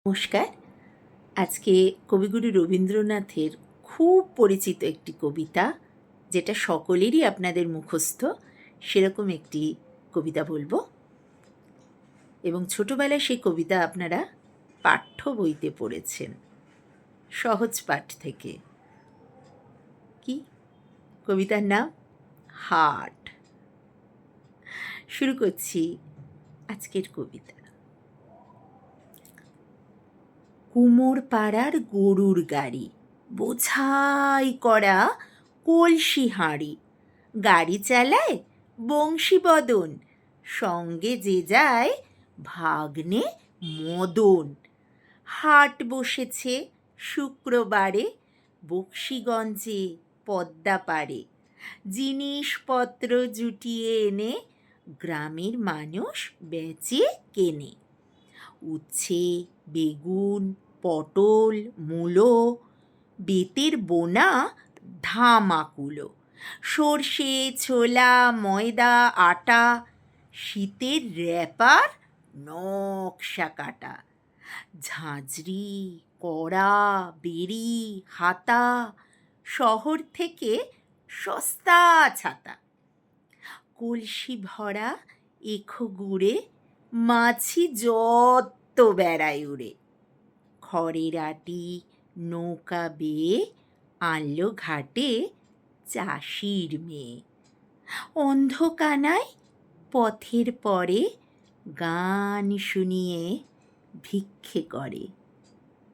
নমস্কার। আজকে কবিগুরু রবীন্দ্রনাথের খুব পরিচিত একটি কবিতা, যেটা সকলেরই আপনাদের মুখস্থ, সেরকম একটি কবিতা বলবো। এবং ছোটবেলায় সেই কবিতা আপনারা পাঠ্য বইতে পড়েছেন, সহজ পাঠ থেকে। কি কবিতার নাম? হাট। শুরু করছি আজকের কবিতা। কুমোর পাড়ার গরুর গাড়ি, বোঝাই করা কলসি হাঁড়ি, গাড়ি চালায় বংশীবদন, সঙ্গে যে যায় ভাগ্নে মদন। হাট বসেছে শুক্রবারে বক্সিগঞ্জে পদ্মা পাড়ে, জিনিসপত্র জুটিয়ে এনে গ্রামের মানুষ বেচে কেনে। উচ্ছে, বেগুন, পটল, মূলো, বেতের বোনা ধামাকুলো, সর্ষে, ছোলা, ময়দা, আটা, শীতের র্যাপার নকশা কাটা, ঝাঁঝরি, কড়া, বেড়ি, হাতা, শহর থেকে সস্তা ছাতা। কলসি ভরা এখো গুড়ে, মাছি যত বেড়ায় উড়ে। খড়ের আটি নৌকা বেয়ে আনলো ঘাটে চাষির মেয়ে। অন্ধকানায় পথের পরে গান শুনিয়ে ভিক্ষে করে।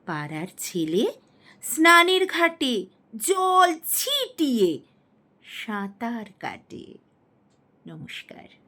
পাড়ার ছেলে স্নানের ঘাটে জল ছিটিয়ে সাঁতার কাটে। নমস্কার।